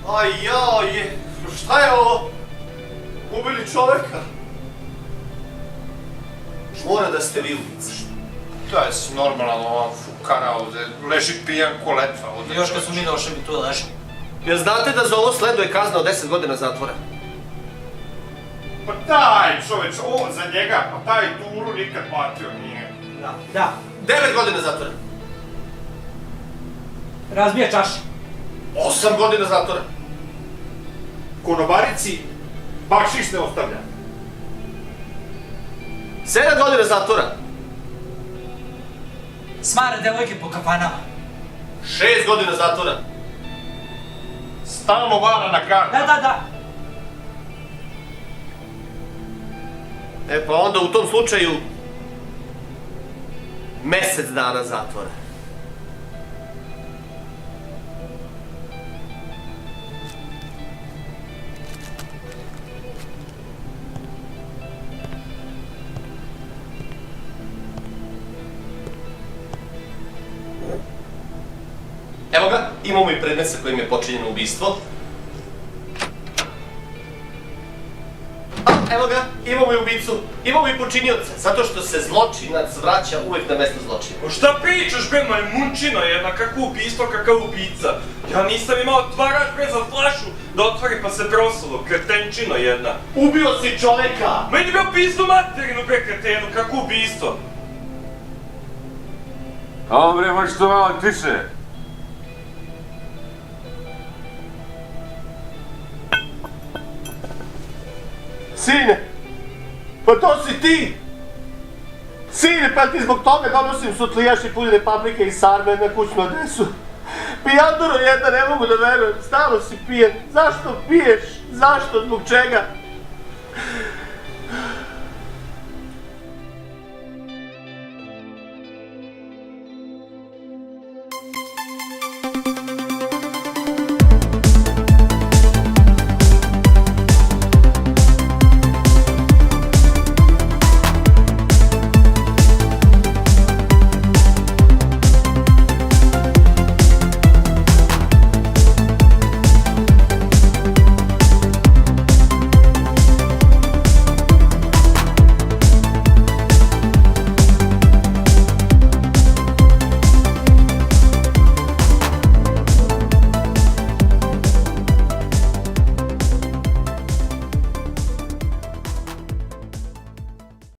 Ajaj, šta je ovo? Ubili čoveka. Mora da ste vi ubica. Daj si normalno ova fukara ovde, leži pijan ko letva ovde. Još kad smo mi došli mi tu leži. Jel znate da za ovo sleduje kazna od 10 godina zatvora? Pa daj čoveč, ovo za njega, pa taj turu nikad platio nije. Da. 9 godina zatvora. Razbija čaše. 8 godina zatvora. Konobarici bakšiš ne ostavlja. 7 godina zatvora. Smara devojke po kafanama. 6 godina zatvora. Stalno vara na kartu. Da. E pa onda u tom slučaju mesec dana zatvora. Evo ga, imamo i predmet sa kojim je počinjeno ubistvo. Evo ga, imamo i ubicu, imamo i počinioca, zato što se zločinac vraća uvek na mesto zločina. O šta pričaš bre, majmunčina jedna, kako ubistvo, kakav ubica? Ja nisam imao otvarač bre za flašu da otvori pa se prosulo, kretenčina jedna. Ubio si čoveka! Meni bio pizdu materinu bre kretenu, kako ubistvo? Alo bre, možeš to malo tiše? Sine, pa to si ti! Sine, pa ti zbog toga donosim sutlijaši puljene paprike i sarme na kućnu adresu. Pijanduro jedna, ne mogu da verujem, stalno si pijen. Zašto piješ? Zašto? Zbog čega?